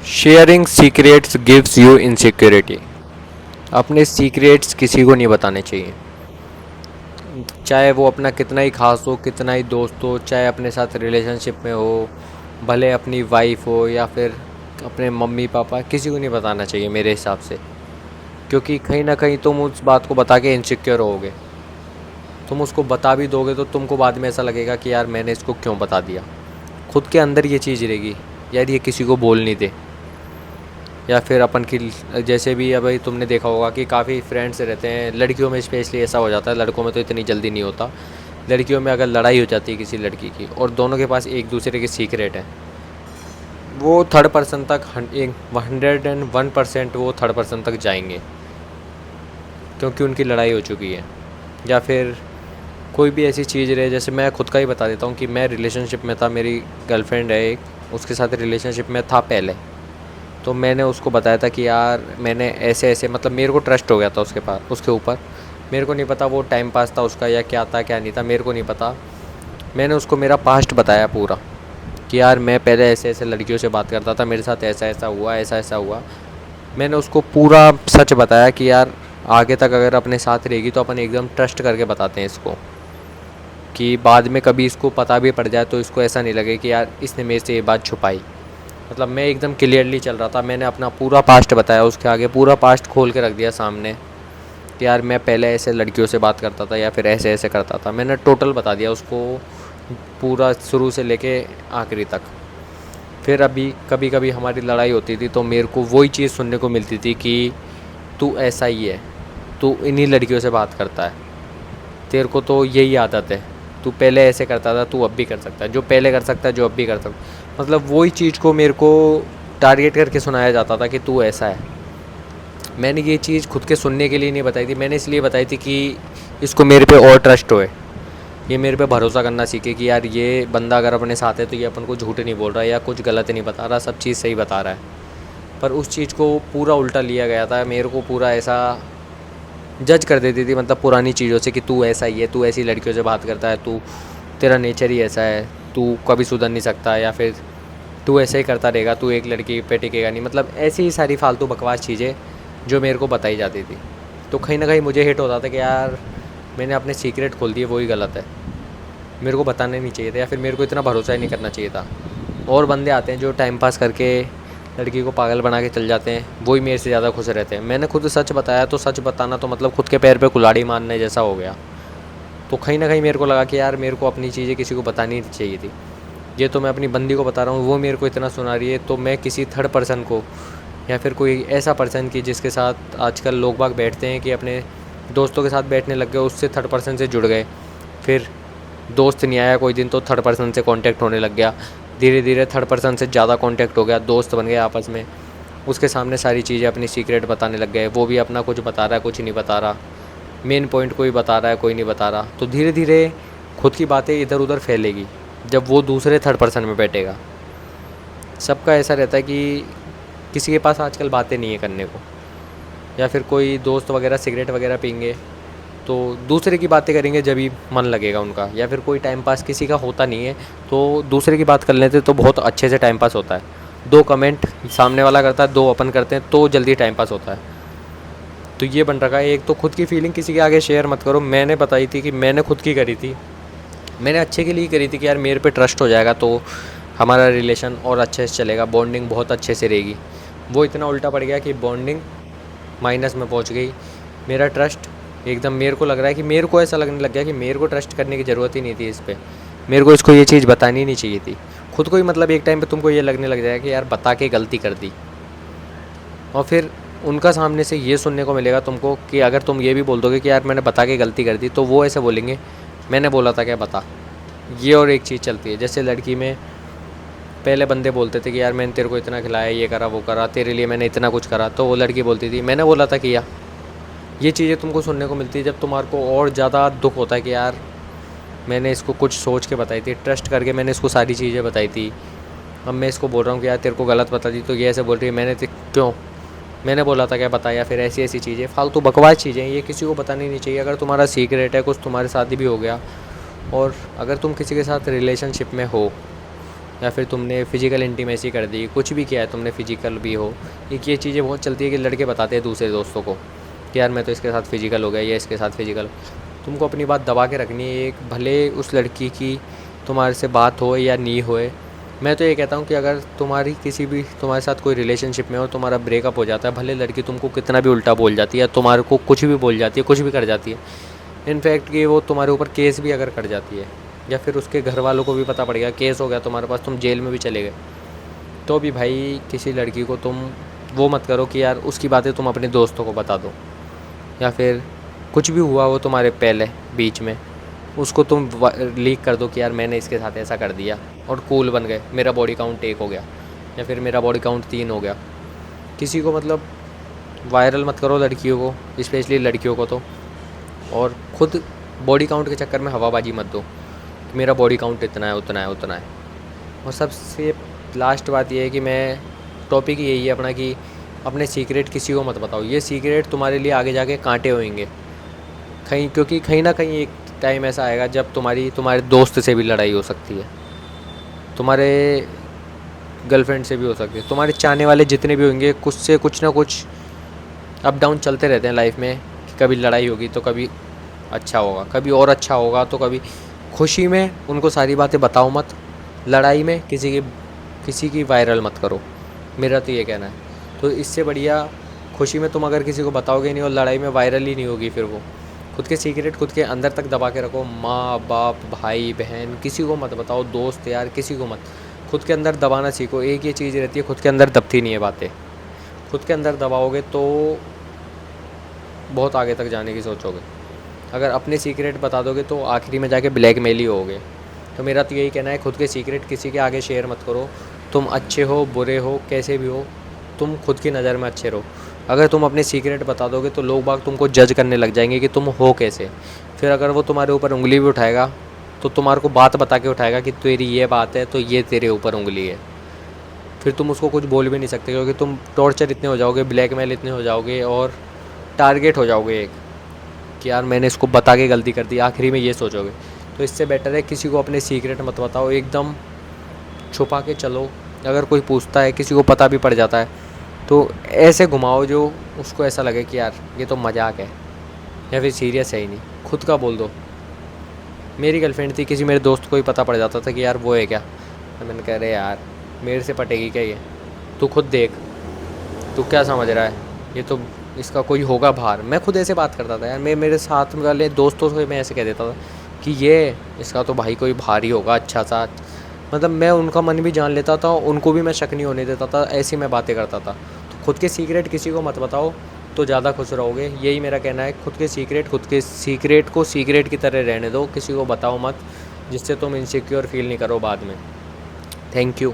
Sharing secrets gives you insecurity. अपने secrets किसी को नहीं बताने चाहिए, चाहे वो अपना कितना ही खास हो, कितना ही दोस्त हो, चाहे अपने साथ रिलेशनशिप में हो, भले अपनी वाइफ हो या फिर अपने मम्मी पापा, किसी को नहीं बताना चाहिए मेरे हिसाब से। क्योंकि कहीं ना कहीं तुम उस बात को बता के इनसिक्योर होगे। तुम उसको बता भी दोगे तो तुमको बाद में ऐसा लगेगा कि यार मैंने इसको क्यों बता दिया। खुद के अंदर ये चीज़ रहेगी, यार ये किसी को बोल नहीं दे। या फिर अपन की जैसे भी अब भाई तुमने देखा होगा कि काफ़ी फ्रेंड्स रहते हैं, लड़कियों में स्पेशली ऐसा हो जाता है, लड़कों में तो इतनी जल्दी नहीं होता। लड़कियों में अगर लड़ाई हो जाती है किसी लड़की की और दोनों के पास एक दूसरे के सीक्रेट हैं, वो थर्ड पर्सन तक 101% वो थर्ड पर्सन तक जाएंगे, क्योंकि उनकी लड़ाई हो चुकी है। या फिर कोई भी ऐसी चीज़ रहे, जैसे मैं खुद का ही बता देता हूँ कि मैं रिलेशनशिप में था, मेरी गर्लफ्रेंड है एक, उसके साथ रिलेशनशिप में था पहले। तो मैंने उसको बताया था कि यार मैंने ऐसे ऐसे, मतलब मेरे को ट्रस्ट हो गया था उसके ऊपर। मेरे को नहीं पता वो टाइम पास था उसका या क्या था क्या नहीं था, मेरे को नहीं पता। मैंने उसको मेरा पास्ट बताया पूरा कि यार मैं पहले ऐसे ऐसे लड़कियों से बात करता था, मेरे साथ ऐसा ऐसा हुआ, ऐसा ऐसा हुआ। मैंने उसको पूरा सच बताया कि यार आगे तक अगर अपने साथ रहेगी तो अपन एकदम ट्रस्ट करके बताते हैं इसको, कि बाद में कभी इसको पता भी पड़ जाए तो इसको ऐसा नहीं लगे कि यार इसने मेरे से ये बात छुपाई। मतलब मैं एकदम क्लियरली चल रहा था, मैंने अपना पूरा पास्ट बताया उसके आगे, पूरा पास्ट खोल के रख दिया सामने कि यार मैं पहले ऐसे लड़कियों से बात करता था या फिर ऐसे ऐसे करता था। मैंने टोटल बता दिया उसको, पूरा शुरू से लेके आखिरी तक। फिर अभी कभी कभी हमारी लड़ाई होती थी तो मेरे को वही चीज़ सुनने को मिलती थी कि तू ऐसा ही है, तू इन्हीं लड़कियों से बात करता है, तेरे को तो यही आदत है, तू पहले ऐसे करता था, तू अब भी कर सकता है, जो पहले कर सकता है जो अब भी कर सकता है। मतलब वही चीज़ को मेरे को टारगेट करके सुनाया जाता था कि तू ऐसा है। मैंने ये चीज़ खुद के सुनने के लिए नहीं बताई थी, मैंने इसलिए बताई थी कि इसको मेरे पे और ट्रस्ट होए, ये मेरे पे भरोसा करना सीखे कि यार ये बंदा अगर अपने साथ है तो ये अपन को झूठ नहीं बोल रहा है या कुछ गलत नहीं बता रहा, सब चीज़ सही बता रहा है। पर उस चीज़ को पूरा उल्टा लिया गया था, मेरे को पूरा ऐसा जज कर देती थी, मतलब पुरानी चीज़ों से कि तू ऐसा ही है, तू ऐसी लड़कियों से बात करता है, तू तेरा नेचर ही ऐसा है, तू कभी सुधर नहीं सकता, या फिर तू ऐसे ही करता रहेगा, तू एक लड़की पे टिकेगा नहीं। मतलब ऐसी ही सारी फालतू बकवास चीज़ें जो मेरे को बताई जाती थी। तो कहीं ना कहीं मुझे हिट होता था कि यार मैंने अपने सीक्रेट खोल दिए, वही गलत है, मेरे को बताने नहीं चाहिए था, या फिर मेरे को इतना भरोसा ही नहीं करना चाहिए था। और बंदे आते हैं जो टाइम पास करके लड़की को पागल बना के चल जाते हैं, वही मेरे से ज़्यादा खुश रहते हैं। मैंने खुद सच बताया तो सच बताना तो मतलब खुद के पैर पे कुल्हाड़ी मारने जैसा हो गया। तो कहीं ना कहीं मेरे को लगा कि यार मेरे को अपनी चीज़ें किसी को बतानी नहीं चाहिए थी। ये तो मैं अपनी बंदी को बता रहा हूँ, वो मेरे को इतना सुना रही है, तो मैं किसी थर्ड पर्सन को या फिर कोई ऐसा पर्सन की जिसके साथ आजकल लोग बाग बैठते हैं कि अपने दोस्तों के साथ बैठने लग गए, उससे थर्ड पर्सन से जुड़ गए। फिर दोस्त नहीं आया कोई दिन तो थर्ड पर्सन से कांटेक्ट होने लग गया, धीरे धीरे थर्ड पर्सन से ज़्यादा कांटेक्ट हो गया, दोस्त बन गए आपस में। उसके सामने सारी चीज़ें अपनी सीक्रेट बताने लग गए, वो भी अपना कुछ बता रहा है कुछ नहीं बता रहा, मेन पॉइंट कोई बता रहा है कोई नहीं बता रहा। तो धीरे धीरे खुद की बातें इधर उधर फैलेगी जब वो दूसरे थर्ड पर्सन में बैठेगा। सबका ऐसा रहता है कि किसी के पास आजकल बातें नहीं है करने को, या फिर कोई दोस्त वगैरह सिगरेट वगैरह पीएंगे तो दूसरे की बातें करेंगे जब भी मन लगेगा उनका, या फिर कोई टाइम पास किसी का होता नहीं है तो दूसरे की बात कर लेते तो बहुत अच्छे से टाइम पास होता है। दो कमेंट सामने वाला करता है, दो अपन करते हैं तो जल्दी टाइम पास होता है। तो ये बन रखा है। एक तो खुद की फीलिंग किसी के आगे शेयर मत करो, मैंने बताई थी कि मैंने खुद की करी थी, मैंने अच्छे के लिए करी थी कि यार मेरे पे ट्रस्ट हो जाएगा तो हमारा रिलेशन और अच्छे से चलेगा, बॉन्डिंग बहुत अच्छे से रहेगी। वो इतना उल्टा पड़ गया कि बॉन्डिंग माइनस में पहुंच गई, मेरा ट्रस्ट एकदम, मेरे को लग रहा है कि मेरे को ऐसा लगने लग गया कि मेरे को ट्रस्ट करने की ज़रूरत ही नहीं थी इस पर, मेरे को इसको ये चीज़ बतानी नहीं चाहिए थी खुद को ही। मतलब एक टाइम पे तुमको ये लगने लग जाएगा कि यार बता के गलती कर दी। और फिर उनका सामने से ये सुनने को मिलेगा तुमको कि अगर तुम ये भी बोल दोगे कि यार मैंने बता के गलती कर दी, तो वो ऐसे बोलेंगे मैंने बोला था क्या बता। ये और एक चीज़ चलती है, जैसे लड़की में पहले बंदे बोलते थे कि यार मैंने तेरे को इतना खिलाया, ये करा वो करा, तेरे लिए मैंने इतना कुछ करा, तो वो लड़की बोलती थी मैंने बोला था किया। ये चीज़ें तुमको सुनने को मिलती है जब तुम्हारे को और ज़्यादा दुख होता है कि यार मैंने इसको कुछ सोच के बताई थी, ट्रस्ट करके मैंने इसको सारी चीज़ें बताई थी, अब मैं इसको बोल रहा हूँ कि यार तेरे को गलत बता दी, तो ये ऐसे बोल रही है मैंने क्यों, मैंने बोला था क्या बताया। फिर ऐसी ऐसी चीज़ें फालतू बकवास चीज़ें ये किसी को बतानी नहीं चाहिए। अगर तुम्हारा सीक्रेट है, कुछ तुम्हारे साथ भी हो गया, और अगर तुम किसी के साथ रिलेशनशिप में हो या फिर तुमने फ़िज़िकल इंटीमेसी कर दी, कुछ भी किया है तुमने, फ़िज़िकल भी हो, एक ये चीज़ें बहुत चलती है कि लड़के बताते हैं दूसरे दोस्तों को कि यार मैं तो इसके साथ फ़िज़िकल हो गया या इसके साथ फ़िज़िकल। तुमको अपनी बात दबा के रखनी है, एक भले उस लड़की की तुम्हारे से बात हो या नहीं होए। मैं तो ये कहता हूँ कि अगर तुम्हारे साथ कोई रिलेशनशिप में हो, तुम्हारा ब्रेकअप हो जाता है, भले लड़की तुमको कितना भी उल्टा बोल जाती है, तुम्हारे को कुछ भी बोल जाती है, कुछ भी कर जाती है, इनफैक्ट कि वो तुम्हारे ऊपर केस भी अगर कर जाती है या फिर उसके घर वालों को भी पता पड़ गया, केस हो गया तुम्हारे पास, तुम जेल में भी चले गए, तो भी भाई किसी लड़की को तुम वो मत करो कि यार उसकी बातें तुम अपने दोस्तों को बता दो, या फिर कुछ भी हुआ वो तुम्हारे पहले बीच में, उसको तुम लीक कर दो कि यार मैंने इसके साथ ऐसा कर दिया और कूल बन गए, मेरा बॉडी काउंट 1 हो गया या फिर मेरा बॉडी काउंट 3 हो गया। किसी को मतलब वायरल मत करो लड़कियों को, स्पेशली लड़कियों को तो, और ख़ुद बॉडी काउंट के चक्कर में हवाबाजी मत दो कि मेरा बॉडी काउंट इतना है, उतना है, उतना है। और सबसे लास्ट बात ये है कि मैं टॉपिक यही है अपना कि अपने सीक्रेट किसी को मत बताओ। ये सीक्रेट तुम्हारे लिए आगे जाके कांटे होंगे कहीं, क्योंकि कहीं ना कहीं एक टाइम ऐसा आएगा जब तुम्हारे दोस्त से भी लड़ाई हो सकती है, तुम्हारे गर्लफ्रेंड से भी हो सकती है, तुम्हारे चाहने वाले जितने भी होंगे, कुछ से कुछ ना कुछ अप डाउन चलते रहते हैं लाइफ में कि कभी लड़ाई होगी तो कभी अच्छा होगा, कभी और अच्छा होगा तो कभी खुशी में उनको सारी बातें बताओ मत, लड़ाई में किसी की वायरल मत करो, मेरा तो ये कहना है। तो इससे बढ़िया खुशी में तुम अगर किसी को बताओगे नहीं और लड़ाई में वायरल ही नहीं होगी, फिर वो खुद के सीक्रेट खुद के अंदर तक दबा के रखो। माँ बाप भाई बहन किसी को मत बताओ, दोस्त यार किसी को मत, खुद के अंदर दबाना सीखो। एक ये चीज़ रहती है, खुद के अंदर दबती नहीं है बातें, खुद के अंदर दबाओगे तो बहुत आगे तक जाने की सोचोगे। अगर अपने सीक्रेट बता दोगे तो आखिरी में जाके ब्लैकमेल ही होगे। तो मेरा तो यही कहना है, खुद के सीक्रेट किसी के आगे शेयर मत करो। तुम अच्छे हो बुरे हो कैसे भी हो, तुम खुद की नज़र में अच्छे रहो। अगर तुम अपने सीक्रेट बता दोगे तो लोग बाग तुमको जज करने लग जाएंगे कि तुम हो कैसे। फिर अगर वो तुम्हारे ऊपर उंगली भी उठाएगा तो तुम्हारे को बात बता के उठाएगा कि तेरी ये बात है तो ये तेरे ऊपर उंगली है। फिर तुम उसको कुछ बोल भी नहीं सकते, क्योंकि तुम टॉर्चर इतने हो जाओगे, ब्लैकमेल इतने हो जाओगे और टारगेट हो जाओगे एक कि यार मैंने इसको बता के गलती कर दी, आखिरी में ये सोचोगे। तो इससे बेटर है किसी को अपने सीक्रेट मत बताओ, एकदम छुपा के चलो। अगर कोई पूछता है, किसी को पता भी पड़ जाता है, तो ऐसे घुमाओ जो उसको ऐसा लगे कि यार ये तो मजाक है या फिर सीरियस है ही नहीं। खुद का बोल दो। मेरी गर्लफ्रेंड थी, किसी मेरे दोस्त को ही पता पड़ जाता था कि यार वो है क्या, तो मैंने कह रहे यार मेरे से पटेगी क्या ये, तू खुद देख, तू क्या समझ रहा है, ये तो इसका कोई होगा बाहर। मैं खुद ऐसे बात करता था यार, मैं मेरे साथ वाले दोस्तों से मैं ऐसे कह देता था कि ये इसका तो भाई कोई भारी होगा अच्छा सा, मतलब मैं उनका मन भी जान लेता था, उनको भी मैं शक नहीं होने देता था, ऐसी मैं बातें करता था। तो खुद के सीक्रेट किसी को मत बताओ तो ज़्यादा खुश रहोगे, यही मेरा कहना है। खुद के सीक्रेट को सीक्रेट की तरह रहने दो, किसी को बताओ मत, जिससे तुम इनसिक्योर फील नहीं करो बाद में। Thank you.